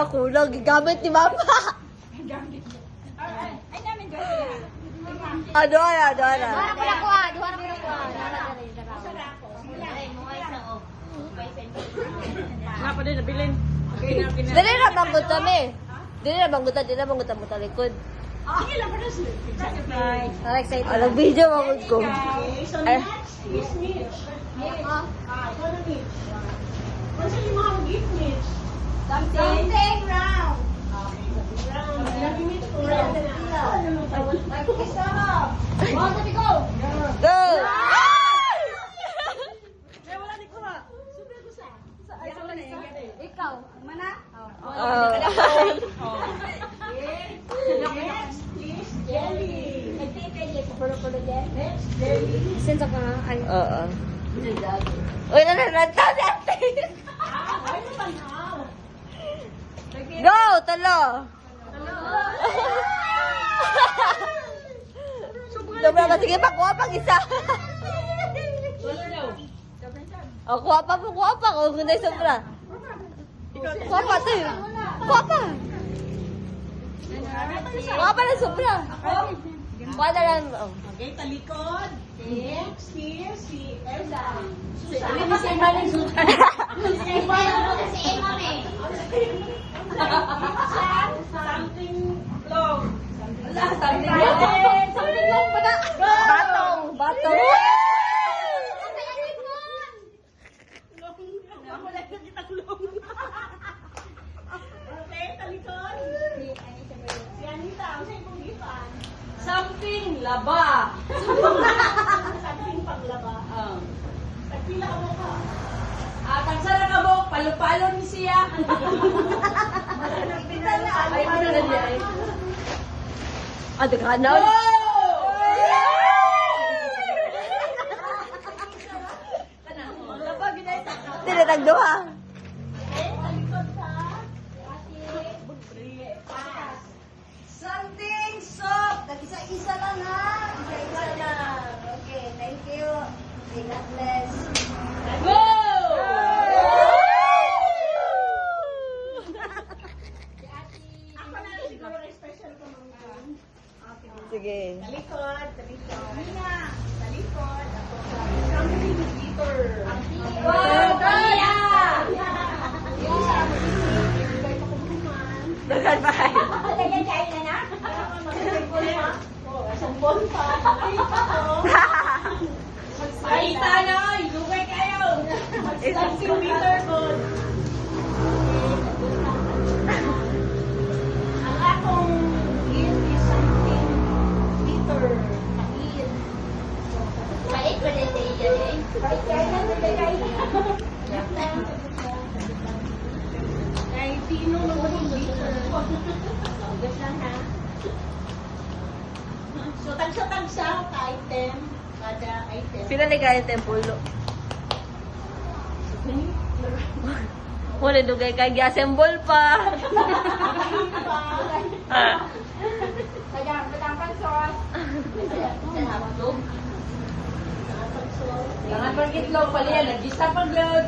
na kulang. Gigamit ni Mama. Ay, namin doon. Ano na? Duha ko na kuha. Nga pa din, nabilin. Dili na banggot kami. Dili na banggutan mo talikod. Sige lang, pero surprise. Excited. Alang video mangod ko. Okay, so Ay. next is Mitch. Mitch. Ikaw na Mitch. Kung saan yung mga gift, Mitch? Something round. Okay, something round. Lagi Mitch, kung round na. Stop! One, two, go! Go! Kaya wala di ko ha. Super ko sa. Ay, sa wala eh. Ikaw. Mana? Next is Jelly. Next, Jelly. Sense ka nga. Ay. Oo. Uy, nanananta natin. Ay, ano ba now? Go! Talo! Sobra ba? Sige pa, kuha pang isa. O, kuha pa. Kung gunay sobra. Kuha pa, ito. Kuha pa. Kuha pa ng sobra. Kuha na lang. Oh. Okay, talikod. Next is si Elsa. Susan. Hindi si Emma rin susan. Si Emma eh. Something long. Something lang pa na. Batong. Ako lang nakita ko long. Okay, talikod. Si Anita, ang sa'yo pong gifan. Something laba. Something panglaba. Tagpila ka mo ka. Tagsara ka mo, palo-palo ni siya. Ay, ano na niya eh. Ate ka na. Dili tagduha. Okay, talikod ka. Something soft. Nag-isa-isa lang ha. Isa-isa lang. Okay, thank you. Okay, God bless. Go! Ako na lang siguro na special ko mga Sige. talikod. Nina, talikod. Ako sa something bitter. Dagan pa kayo. Ay, tanay! Lugay kayo! Something bitter ko. Ang akong gift is something bitter. Pait ba din tayo dyan eh? Pait kayo na Kay Tino naman yung bitter. Gas lang ha. So, tagsa-tagsa ka-item. Kada item. Pila ni kaya tempulo. Wala dugay kay gi-assemble pa. Jangan pag-itlog pala yan. Nag-isa pag-log.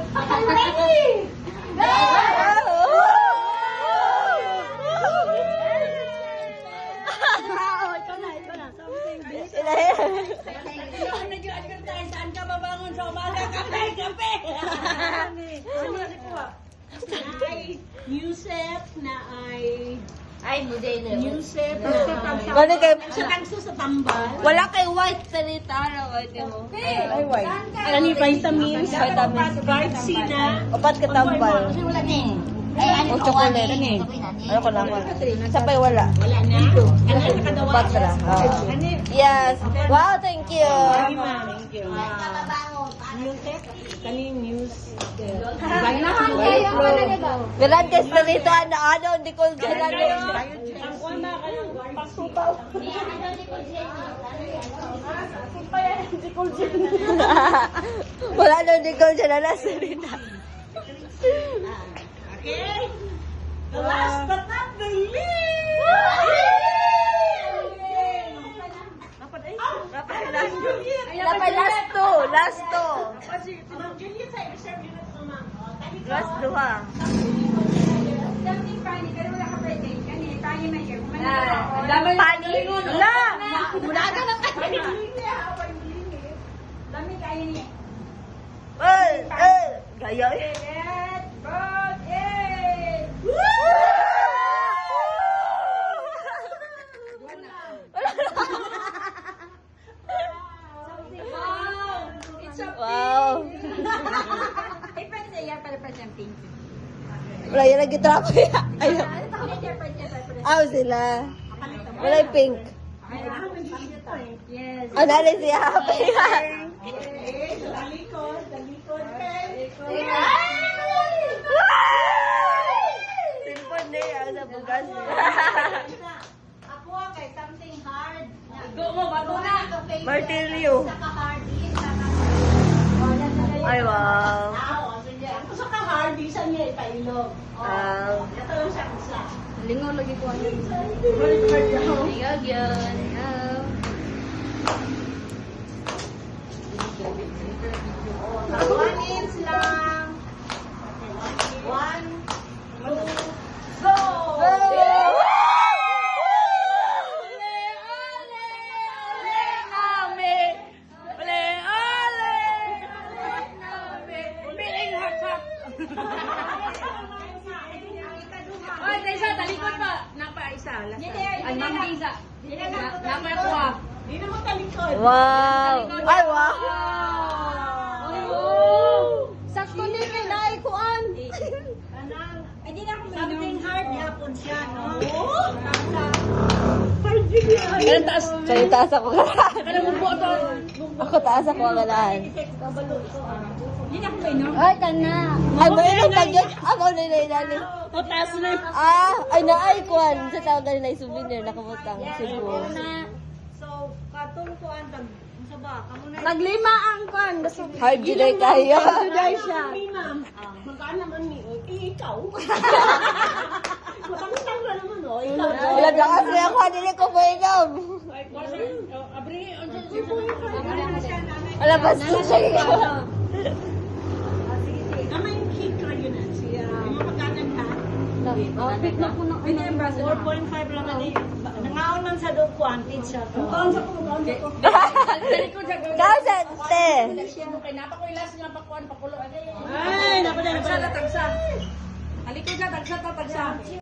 Saan ka babangon sa umaga? Kape! Kape! Ay, new set na ay... Ay, buday na. New set na ay... Gani kay Sa tagso sa tambal. wala kay white salita na white mo. Ay white. Ano ni vitamins? Vitamins. Bright C na. Upat ka tambal. Wala din. Ay, O chocolate. Ano ko lang? Sa pay wala. Wala na. Ano nakadawa? Patra. Yes. Wow, thank you. Thank you. New set. Kaning news. Bilan ka sa rito ano hindi ko dyan Ang kuwan ba kayo? Pagsupaw. Wala na hindi ko dyan na salita. Okay. The last but not the least. Last two. Juliet sa reserve unit naman. Last duha. something funny, pero wala ka pwede. Kani, tayo na yun. Pani. Wala. Mula ka ng Dami kayo niya. Gaya eh. Let's vote it! Wow! It's a Wow. Ay, pwede na yan para pink. Wala yan nag-trap. Ayun. Aw sila. Wala yung pink. Yes. Oh, nalay siya. Happy. Talikod, Cellphone na yan sa bugas. Ako kay something hard. Go mo, bato na. Martilyo. Saka hard din. Ay, wow. Ako sa kahard, isa niya ipailog. Ito lang siya kusa. Lingaw lagi ko ano. Balik daw. Lingaw yun. One inch lang. One, two, Go! Oy, Tessa, talikod pa. Napa isa. Ay, Ma'am Liza. Napa kuha. Di na mo talikod. Wow. Ay, wow. Sakto din kay Dai kuan. Ay, di na ako something hard yapon siya, no? Hard din yan. Kailan taas? Sa'yo taas ako kalaan. Kailan mo po ito? Ako taas ako kalaan. Di na ako mainom. Ay, kana. Ay, mo yun ang tagyan. Ako na nilali. O, taas na. Ay na ay, kuan. Sa tawag na nila souvenir. Nakabutang. Cebu. So, katong kuan tag sa ba? Kamo na. Naglima ang kwan. Hard yun kayo. Today siya. Ma'am. Magkaan naman ni ikaw. Matangtang na naman, oh. Ikaw. Wala na kasi ako. Hindi ko po inom. Abri, Wala pa siya. Naman yung cake lang yun siya. Yung mapagkanan ka. pick na po na. Ay, na yung braso. 4.5 lang na nangaon man sa do quantity siya. Mukaon sa ko, mukaon sa ko. Talikod siya. Kausa, te. Kay napa ko ilas niya pakuan pakulo. Ay, napadala. Tagsa. Talikod siya, tagsa.